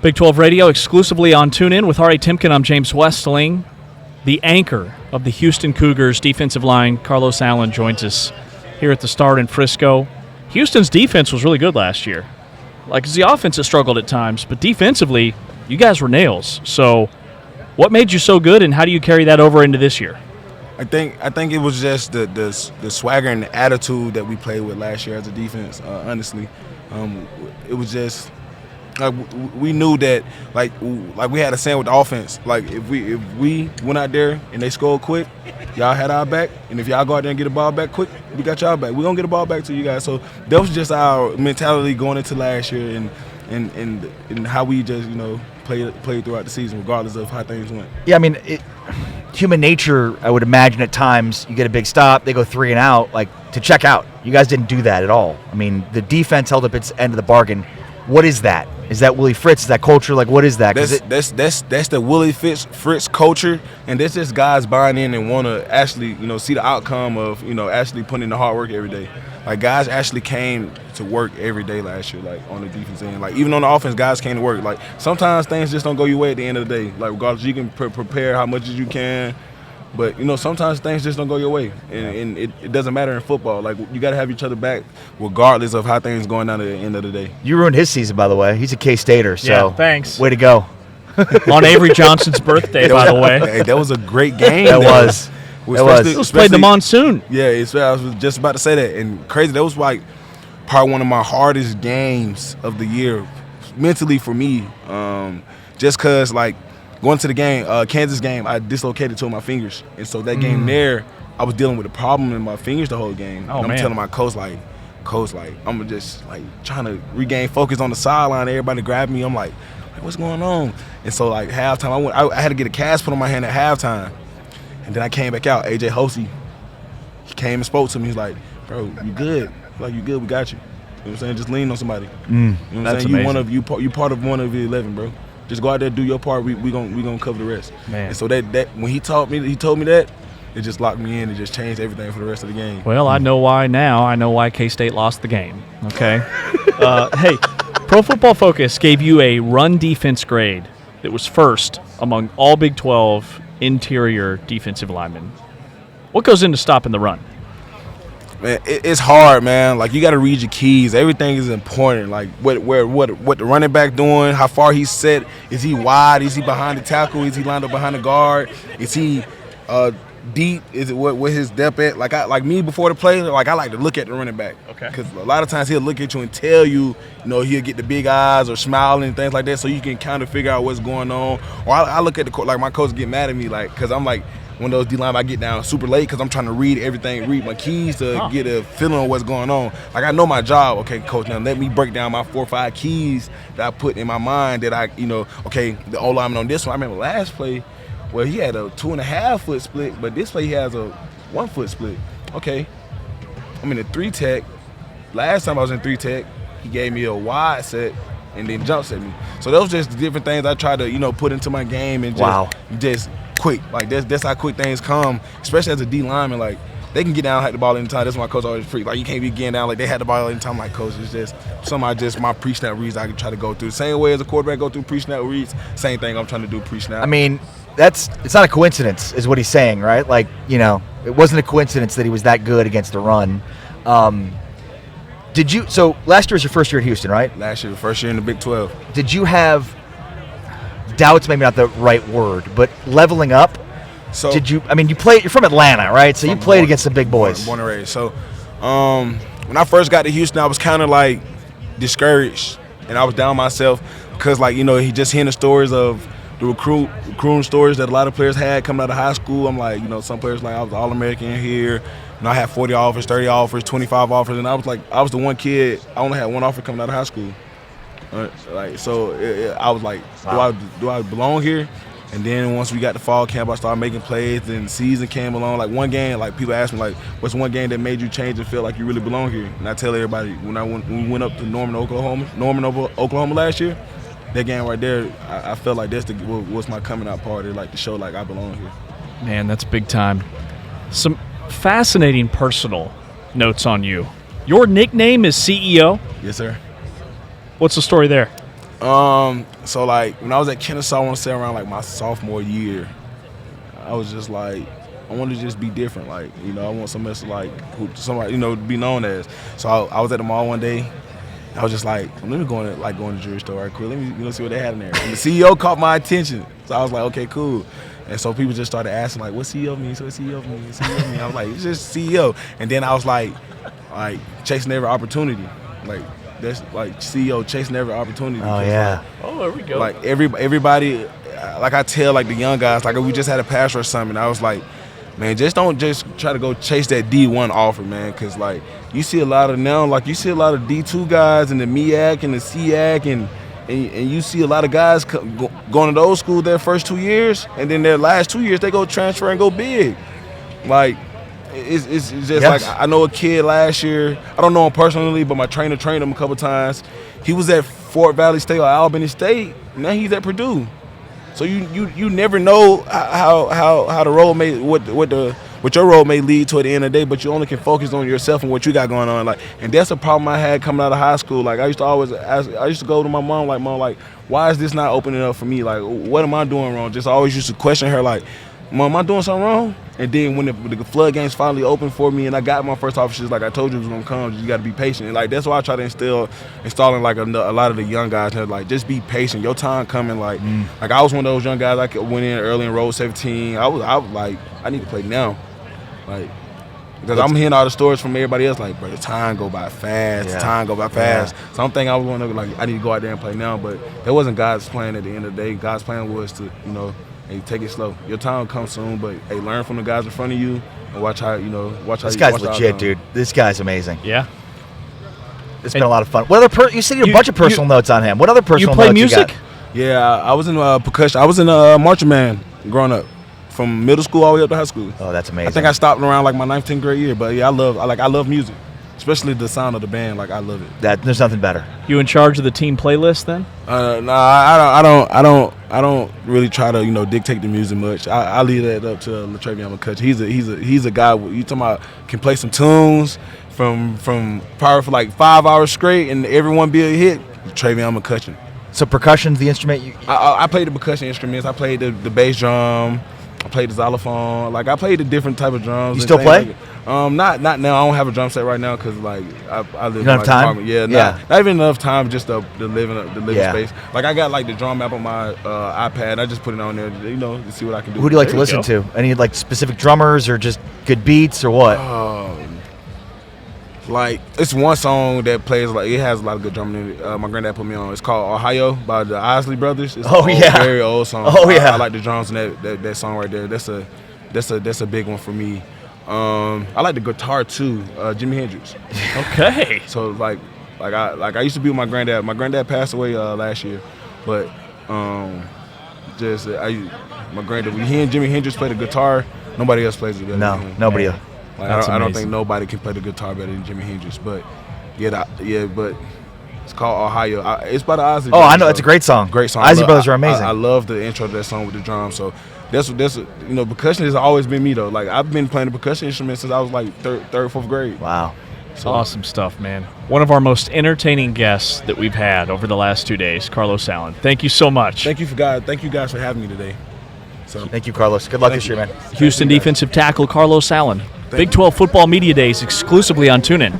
Big 12 Radio exclusively on TuneIn with Ari Timken. I'm James Westling. The anchor of the Houston Cougars defensive line, Carlos Allen, joins us here at the Start in Frisco. Houston's defense was really good last year. It's the offense that struggled at times, but defensively, you guys were nails. So what made you so good, and how do you carry that over into this year? I think it was just the swagger and the attitude that we played with last year as a defense. Honestly, it was just we knew that like we had a saying with the offense. Like if we went out there and they scored quick, y'all had our back, and if y'all go out there and get the ball back quick, we got y'all back. We're gonna get the ball back to you guys. So that was just our mentality going into last year, and how we just played throughout the season, regardless of how things went. Yeah, I mean, human nature, I would imagine at times you get a big stop, they go 3 and out, to check out. You guys didn't do that at all. I mean, the defense held up its end of the bargain. What is that? Is that Willie Fritz? Is that culture? What is that? That's the Willie Fritz culture, and that's just guys buying in and want to actually see the outcome of actually putting in the hard work every day. Like guys actually came to work every day last year, on the defense end. Even on the offense, guys came to work. Sometimes things just don't go your way at the end of the day. Regardless, you can prepare how much as you can, but sometimes things just don't go your way, and it doesn't matter in football. You got to have each other back, regardless of how things going down at the end of the day. You ruined his season, by the way. He's a K-Stater, so yeah, thanks. Way to go. On Avery Johnson's birthday, by the way. Hey, that was a great game. That was. It was played in the monsoon. Yeah, I was just about to say that. And crazy, that was probably one of my hardest games of the year, mentally for me. Just because, going to the game, Kansas game, I dislocated 2 of my fingers. And so that game there, I was dealing with a problem in my fingers the whole game. Oh, and I'm man. telling my coach, I'm just, trying to regain focus on the sideline. Everybody grabbed me. I'm like, what's going on? And so, halftime, I had to get a cast put on my hand at halftime. And then I came back out. AJ Hosey, he came and spoke to me. He's like, bro, you good. You good, we got you. You know what I'm saying? Just lean on somebody. You know what I'm That's saying? amazing. You part of one of the 11, bro. Just go out there, do your part. We gonna cover the rest. Man. And so that when he told me that, it just locked me in. It just changed everything for the rest of the game. Well, I know why now. I know why K-State lost the game. Okay. Hey, Pro Football Focus gave you a run defense grade that was first among all Big 12 interior defensive linemen. What goes into stopping the run? Man, it's hard, man. You got to read your keys. Everything is important. What the running back doing, how far he's set. Is he wide? Is he behind the tackle? Is he lined up behind the guard? Is he deep? Is it what his depth at? Like me before the play, I like to look at the running back. Okay. Because a lot of times he'll look at you and tell you, he'll get the big eyes or smiling and things like that, so you can kind of figure out what's going on. Or I look at the coach, my coach get mad at me, because I'm one of those D-line, I get down super late because I'm trying to read everything, read my keys to get a feeling of what's going on. I know my job. Okay, coach, now let me break down my 4 or 5 keys that I put in my mind that okay, the O-lineman on this one. I remember last play, well, he had a 2.5 foot split, but this play he has a 1 foot split. Okay, I'm in a 3 tech. Last time I was in 3 tech, he gave me a wide set and then jump set me. So those just different things I try to put into my game and just quick. That's how quick things come, especially as a D lineman. They can get down and hit the ball anytime. That's why my coach always freak. You can't be getting down they had the ball anytime. Coach, it's just my pre-snap reads I can try to go through. Same way as a quarterback go through pre-snap reads, same thing I'm trying to do pre-snap. I mean, it's not a coincidence, is what he's saying, right? It wasn't a coincidence that he was that good against the run. So last year was your first year at Houston, right? Last year, first year in the Big 12. Did you have doubts, maybe not the right word, but leveling up? So you're from Atlanta, right? So you played against some big boys. Born and raised. So when I first got to Houston, I was kind of discouraged, and I was down myself because he just hearing the stories of the recruiting stories that a lot of players had coming out of high school. I'm some players I was All-American here. I had 40 offers, 30 offers, 25 offers, and I was the one kid. I only had 1 offer coming out of high school. I was like, wow. do I belong here? And then once we got to fall camp, I started making plays, and the season came along. One game, people ask me, what's one game that made you change and feel like you really belong here? And I tell everybody, when we went up to Norman, Oklahoma last year, that game right there, I felt like that's was my coming out party, to show I belong here. Man, that's big time. Some fascinating personal notes on you. Your nickname is CEO? Yes, sir. What's the story there? So like when I was at Kennesaw, I want to say around like my sophomore year, I was just like, I want to just be different. Like, you know, I want somebody to somebody, you know, to be known as. So I was at the mall one day. I was just like, let me go in the jewelry store right quick. Let me, you know, see what they had in there. And the CEO caught my attention. So I was like, okay, cool. And so people just started asking like, what CEO means? What CEO means? CEO means? I was like, it's just CEO. And then I was like chasing every opportunity. Like that's like CEO chasing every opportunity. Oh yeah. Oh, there we go. Like everybody, like I tell like the young guys, like we just had a pass rush summit. I was like, man, just don't just try to go chase that D1 offer, man, because like you see a lot of now, like you see a lot of D2 guys in the MEAC and the SEAC, and you see a lot of guys going to those schools their first 2 years, and then their last 2 years they go transfer and go big. Like it's just Yes. like I know a kid last year. I don't know him personally, but my trainer trained him a couple times. He was at Fort Valley State or Albany State. Now he's at Purdue. So you never know how the road may what your road may lead to at the end of the day, but you only can focus on yourself and what you got going on. Like, and that's a problem I had coming out of high school. Like I used to always ask, I used to go to my mom like, why is this not opening up for me? Like, what am I doing wrong? Just always used to question her like, Mom, am I doing something wrong? And then when the floodgates finally opened for me and I got my first offer, she's like, I told you it was gonna come. You got to be patient. And like that's why I try to installing like a lot of the young guys. Like just be patient. Your time coming. Like I was one of those young guys. I went in early and rolled 17. I was like, I need to play now. Like because I'm hearing all the stories from everybody else. Like, bro, the time go by fast. Yeah. Time go by fast. Yeah. So I'm thinking I was one of like I need to go out there and play now. But that wasn't God's plan at the end of the day. God's plan was to hey, take it slow. Your time will come soon, but hey, learn from the guys in front of you and watch how This guy's legit, dude. This guy's amazing. Yeah. It's been a lot of fun. What other you said you had a bunch of personal notes on him. What other You personal play notes music? you got? Yeah, I was in percussion. I was in marching band growing up, from middle school all the way up to high school. Oh, that's amazing. I think I stopped around like my 9th, 10th grade year. But yeah, I love music, especially the sound of the band. Like I love it. There's nothing better. You in charge of the team playlist then? No, I don't really try to dictate the music much. I leave that up to LaTravion McCutcheon. He's a guy you talking about can play some tunes from power for like 5 hours straight and everyone be a hit. LaTravion McCutcheon. So percussion's the instrument you I played the percussion instruments. I played the bass drum. I played the xylophone. Like I played the different type of drums. You and still things play? like it. Not now. I don't have a drum set right now because like I live You in don't have like, time? apartment. Yeah, Yeah. Not even enough time just to live in Yeah. space. Like I got like the drum app on my iPad. I just put it on there, to see what I can do. Who do you like to There you listen to? Any like specific drummers or just good beats or what? Like it's one song that plays like it has a lot of good drumming in it. My granddad put me on. It's called Ohio by the Isley Brothers. It's Oh, an old, yeah. very old song. Oh, yeah. I like the drums in that song right there. That's a big one for me. I like the guitar too. Jimi Hendrix. Okay. So like I used to be with my granddad. My granddad passed away last year, but my granddad. When he and Jimi Hendrix play the guitar, nobody else plays it better. No, than him. nobody. Like, That's I don't amazing. think nobody can play the guitar better than Jimi Hendrix. But but it's called Ohio. It's by the Isley Oh, Brothers. I know. It's a great song. Great song. Isley Brothers are amazing. I love the intro to that song with the drums. So that's percussion has always been me though. Like I've been playing the percussion instrument since I was like third, fourth grade. Wow. So Awesome stuff, man. One of our most entertaining guests that we've had over the last 2 days, Carlos Allen. Thank you so much. Thank you guys for having me today. So Thank you, Carlos. Good luck Thank this you. year, man. Houston defensive tackle Carlos Allen. Big 12 football media days exclusively on TuneIn.